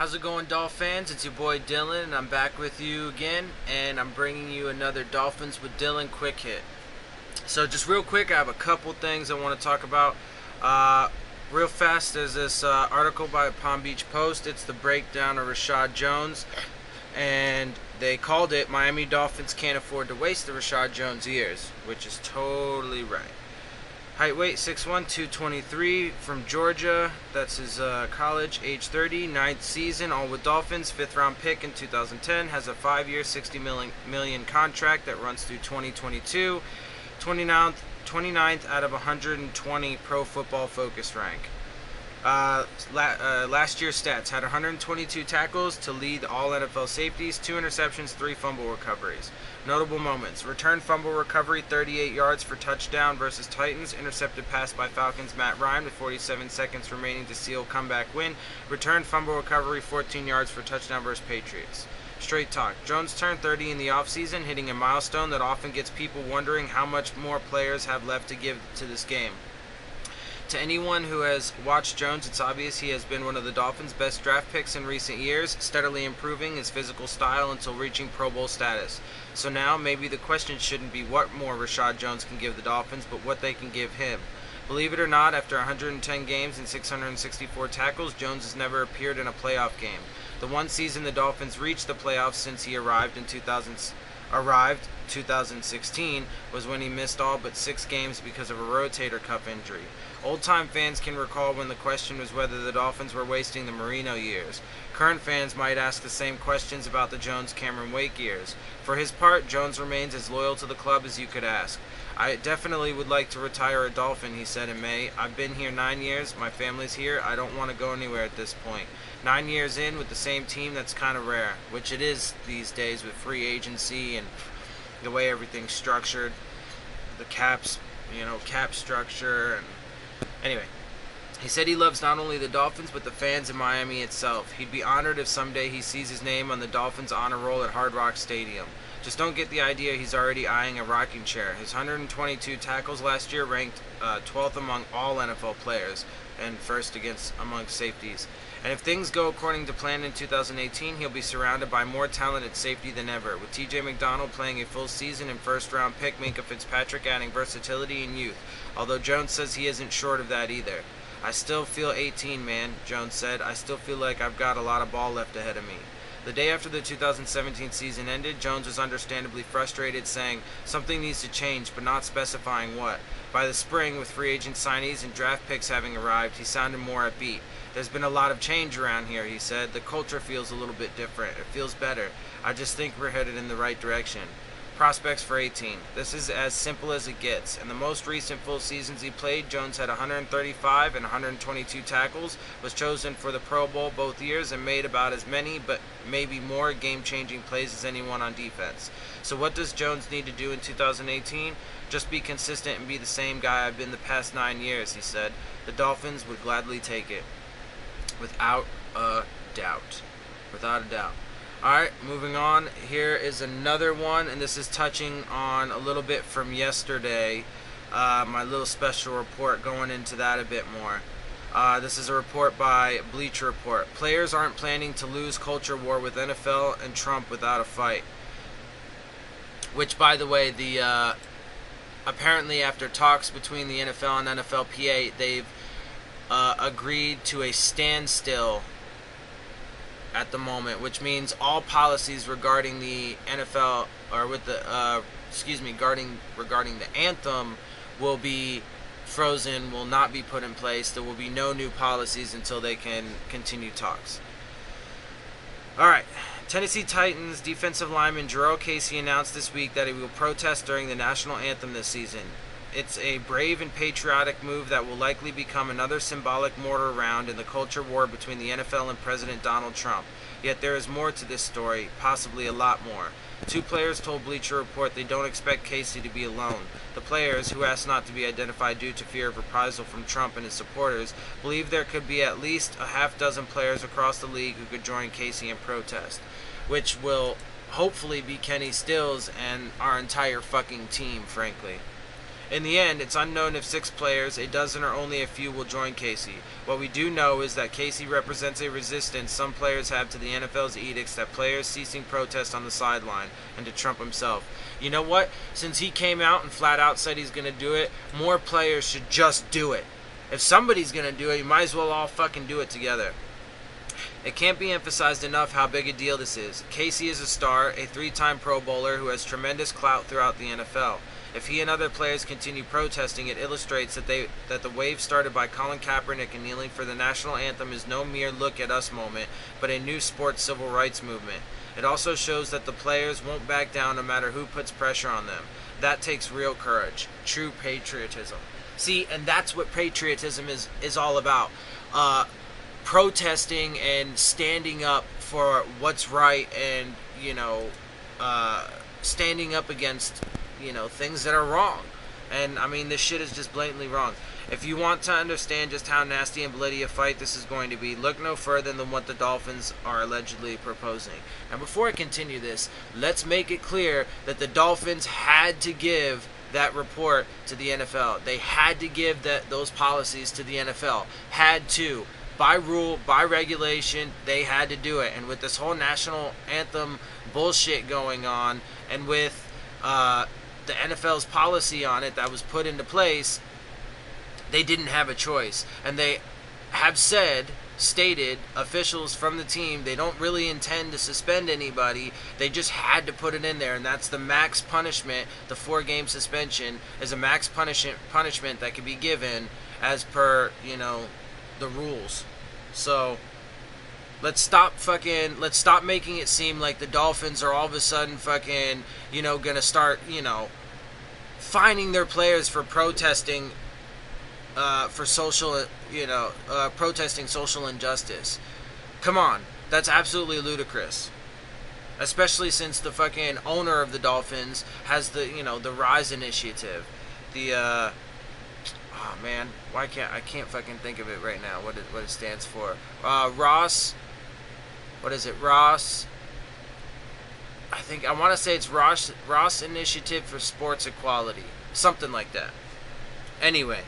How's it going, Dolphin fans? It's your boy Dillon, and I'm back with you again, and I'm bringing you another Dolphins with Dillon quick hit. So just real quick, I have a couple things I want to talk about. Real fast, there's this article by Palm Beach Post. It's the breakdown of Reshad Jones, and they called it "Miami Dolphins Can't Afford to Waste the Reshad Jones Years," which is totally right. Height, weight, 6'1", 223, from Georgia. That's his college, age 30, ninth season, all with Dolphins, 5th round pick in 2010, has a 5-year, $60 million contract that runs through 2022, 29th out of 120 Pro Football Focus rank. Last year's stats: had 122 tackles to lead all NFL safeties, 2 interceptions, 3 fumble recoveries. Notable moments: return fumble recovery, 38 yards for touchdown versus Titans. Intercepted pass by Falcons Matt Ryan with 47 seconds remaining to seal comeback win. Return fumble recovery, 14 yards for touchdown versus Patriots. Straight talk: Jones turned 30 in the offseason, hitting a milestone that often gets people wondering how much more players have left to give to this game. To anyone who has watched Jones, it's obvious he has been one of the Dolphins' best draft picks in recent years, steadily improving his physical style until reaching Pro Bowl status. So now, maybe the question shouldn't be what more Reshad Jones can give the Dolphins, but what they can give him. Believe it or not, after 110 games and 664 tackles, Jones has never appeared in a playoff game. The one season the Dolphins reached the playoffs since he arrived 2016, was when he missed all but 6 games because of a rotator cuff injury. Old-time fans can recall when the question was whether the Dolphins were wasting the Marino years. Current fans might ask the same questions about the Jones-Cameron Wake years. For his part, Jones remains as loyal to the club as you could ask. "I definitely would like to retire a Dolphin," he said in May. "I've been here 9 years. My family's here. I don't want to go anywhere at this point. 9 years in with the same team, that's kind of rare," which it is these days with free agency and the way everything's structured, the cap structure. And anyway, he said he loves not only the Dolphins but the fans in Miami itself. He'd be honored if someday he sees his name on the Dolphins honor roll at Hard Rock Stadium. Just don't get the idea he's already eyeing a rocking chair. His 122 tackles last year ranked 12th among all NFL players and first among safeties. And if things go according to plan in 2018, he'll be surrounded by more talent at safety than ever, with TJ McDonald playing a full season and first-round pick Minkah Fitzpatrick adding versatility and youth, although Jones says he isn't short of that either. "I still feel 18, man," Jones said. "I still feel like I've got a lot of ball left ahead of me." The day after the 2017 season ended, Jones was understandably frustrated, saying something needs to change, but not specifying what. By the spring, with free agent signees and draft picks having arrived, he sounded more upbeat. "There's been a lot of change around here," he said. "The culture feels a little bit different. It feels better. I just think we're headed in the right direction." Prospects for 18. This is as simple as it gets. In the most recent full seasons he played, Jones had 135 and 122 tackles, was chosen for the Pro Bowl both years, and made about as many, but maybe more, game-changing plays as anyone on defense. So what does Jones need to do in 2018? "Just be consistent and be the same guy I've been the past 9 years, he said. The Dolphins would gladly take it. Without a doubt. Without a doubt. Alright, moving on. Here is another one, and this is touching on a little bit from yesterday. My little special report, going into that a bit more. This is a report by Bleacher Report. "Players aren't planning to lose culture war with NFL and Trump without a fight." Which, by the way, apparently after talks between the NFL and NFLPA, they've agreed to a standstill at the moment, which means all policies regarding the NFL, or with the regarding the anthem, will be frozen, will not be put in place. There will be no new policies until they can continue talks. Alright, Tennessee Titans defensive lineman Jurrell Casey announced this week that he will protest during the National Anthem this season. It's a brave and patriotic move that will likely become another symbolic mortar round in the culture war between the NFL and President Donald Trump. Yet there is more to this story, possibly a lot more. 2 players told Bleacher Report they don't expect Casey to be alone. The players, who asked not to be identified due to fear of reprisal from Trump and his supporters, believe there could be at least a half-dozen players across the league who could join Casey in protest, which will hopefully be Kenny Stills and our entire fucking team, frankly. In the end, it's unknown if 6 players, a dozen or only a few, will join Casey. What we do know is that Casey represents a resistance some players have to the NFL's edicts that players ceasing protest on the sideline, and to Trump himself. You know what? Since he came out and flat out said he's going to do it, more players should just do it. If somebody's going to do it, you might as well all fucking do it together. It can't be emphasized enough how big a deal this is. Casey is a star, a 3-time Pro Bowler who has tremendous clout throughout the NFL. If he and other players continue protesting, it illustrates that the wave started by Colin Kaepernick and kneeling for the national anthem is no mere look at us moment, but a new sports civil rights movement. It also shows that the players won't back down no matter who puts pressure on them. That takes real courage, true patriotism. See, and that's what patriotism is all about. Protesting and standing up for what's right, and standing up against things that are wrong. And I mean, this shit is just blatantly wrong. If you want to understand just how nasty and bloody a fight this is going to be, look no further than what the Dolphins are allegedly proposing. Now, before I continue this, let's make it clear that the Dolphins had to give that report to the NFL. They had to give those policies to the NFL. Had to. By rule, by regulation, they had to do it. And with this whole national anthem bullshit going on, and with the NFL's policy on it that was put into place, they didn't have a choice. And they have stated, officials from the team, they don't really intend to suspend anybody. They just had to put it in there, and that's the max punishment. The 4-game suspension is a max punishment that can be given as per, the rules. So let's stop making it seem like the Dolphins are all of a sudden fucking, gonna start, fining their players for protesting for social, protesting social injustice. Come on, that's absolutely ludicrous. Especially since the fucking owner of the Dolphins has the, the Rise Initiative. The, oh man, I can't fucking think of it right now. What it stands for? Ross. What is it? Ross. I want to say it's Ross Initiative for Sports Equality, something like that. Anyway,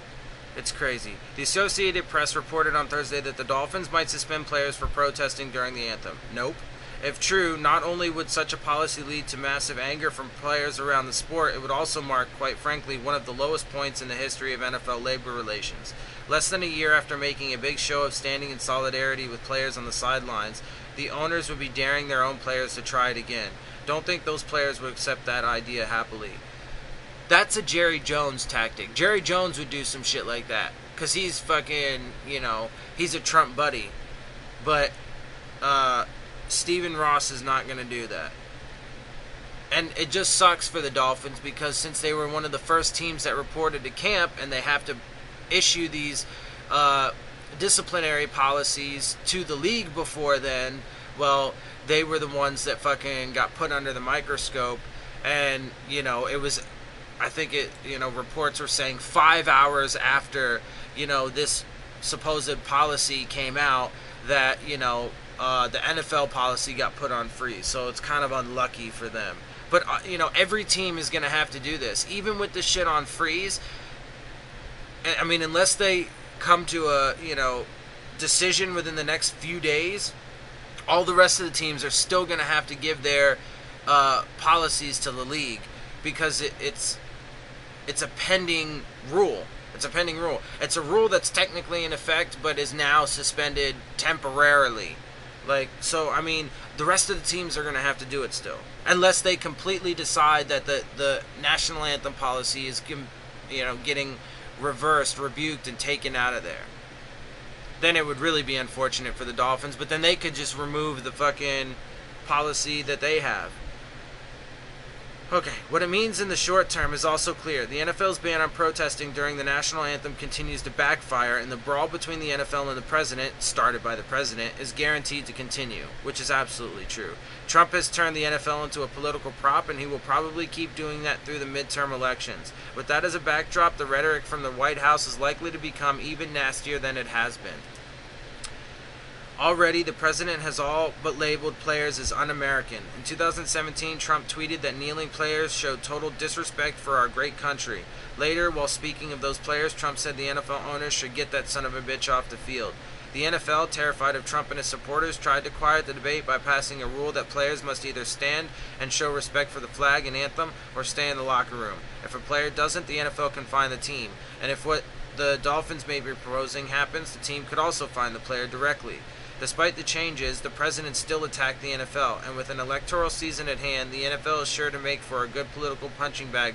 it's crazy. The Associated Press reported on Thursday that the Dolphins might suspend players for protesting during the anthem. Nope. If true, not only would such a policy lead to massive anger from players around the sport, it would also mark, quite frankly, one of the lowest points in the history of NFL labor relations. Less than a year after making a big show of standing in solidarity with players on the sidelines, the owners would be daring their own players to try it again. Don't think those players would accept that idea happily. That's a Jerry Jones tactic. Jerry Jones would do some shit like that, because he's fucking, he's a Trump buddy. But, Stephen Ross is not going to do that. And it just sucks for the Dolphins, because since they were one of the first teams that reported to camp, and they have to issue these disciplinary policies to the league before then, well, they were the ones that fucking got put under the microscope. And, it was, I think reports were saying 5 hours after, this supposed policy came out, that, the NFL policy got put on freeze. So it's kind of unlucky for them. But, every team is going to have to do this. Even with this shit on freeze, I mean, unless they come to a, decision within the next few days, all the rest of the teams are still going to have to give their policies to the league, because it's a pending rule. It's a pending rule. It's a rule that's technically in effect, but is now suspended temporarily. So, I mean, the rest of the teams are going to have to do it still. Unless they completely decide that the national anthem policy is, getting reversed, rebuked, and taken out of there. Then it would really be unfortunate for the Dolphins, but then they could just remove the fucking policy that they have. Okay, what it means in the short term is also clear. The NFL's ban on protesting during the national anthem continues to backfire, and the brawl between the NFL and the president, started by the president, is guaranteed to continue, which is absolutely true. Trump has turned the NFL into a political prop, and he will probably keep doing that through the midterm elections. With that as a backdrop, the rhetoric from the White House is likely to become even nastier than it has been. Already, the president has all but labeled players as un-American. In 2017, Trump tweeted that kneeling players showed total disrespect for our great country. Later, while speaking of those players, Trump said the NFL owners should get that son of a bitch off the field. The NFL, terrified of Trump and his supporters, tried to quiet the debate by passing a rule that players must either stand and show respect for the flag and anthem or stay in the locker room. If a player doesn't, the NFL can fine the team. And if what the Dolphins may be proposing happens, the team could also fine the player directly. Despite the changes, the president still attacked the NFL, and with an electoral season at hand, the NFL is sure to make for a good political punching bag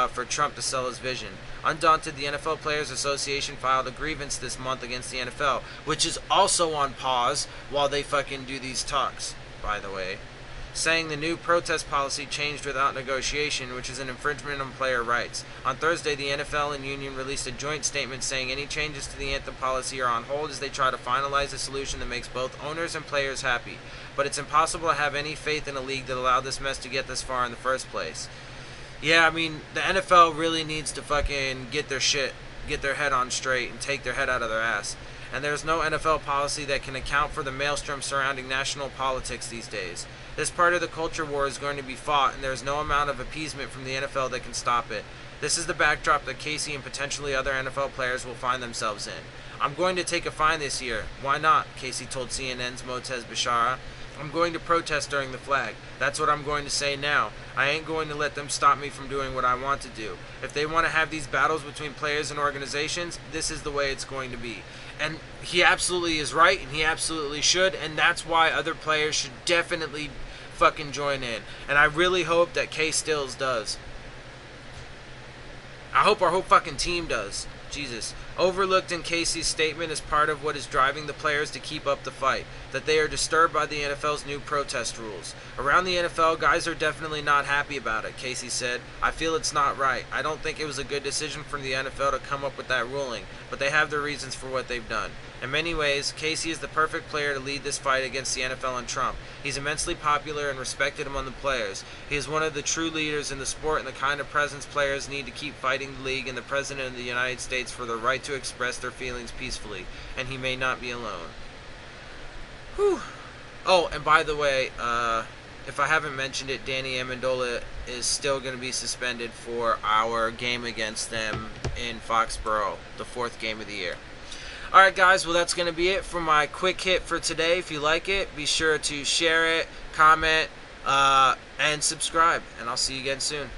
for Trump to sell his vision. Undaunted, the NFL Players Association filed a grievance this month against the NFL, which is also on pause while they fucking do these talks, by the way, saying the new protest policy changed without negotiation, which is an infringement on player rights. On Thursday, the NFL and union released a joint statement saying any changes to the anthem policy are on hold as they try to finalize a solution that makes both owners and players happy. But it's impossible to have any faith in a league that allowed this mess to get this far in the first place. Yeah, I mean, the NFL really needs to fucking get their head on straight and take their head out of their ass. And there's no NFL policy that can account for the maelstrom surrounding national politics these days. This part of the culture war is going to be fought, and there's no amount of appeasement from the NFL that can stop it. This is the backdrop that Casey and potentially other NFL players will find themselves in. I'm going to take a fine this year. Why not? Casey told CNN's Motez Bashara. I'm going to protest during the flag. That's what I'm going to say now. I ain't going to let them stop me from doing what I want to do. If they want to have these battles between players and organizations, this is the way it's going to be. And he absolutely is right, and he absolutely should, and that's why other players should definitely fucking join in. And I really hope that K Stills does. I hope our whole fucking team does. Jesus. Overlooked in Casey's statement is part of what is driving the players to keep up the fight, that they are disturbed by the NFL's new protest rules. Around the NFL, guys are definitely not happy about it, Casey said. I feel it's not right. I don't think it was a good decision from the NFL to come up with that ruling, but they have their reasons for what they've done. In many ways, Casey is the perfect player to lead this fight against the NFL and Trump. He's immensely popular and respected among the players. He is one of the true leaders in the sport and the kind of presence players need to keep fighting the league and the President of the United States for the right to express their feelings peacefully, and he may not be alone. Whew. Oh, and by the way, if I haven't mentioned it, Danny Amendola is still going to be suspended for our game against them in Foxborough, the 4th game of the year. Alright guys, well that's going to be it for my quick hit for today. If you like it, be sure to share it, comment, and subscribe. And I'll see you again soon.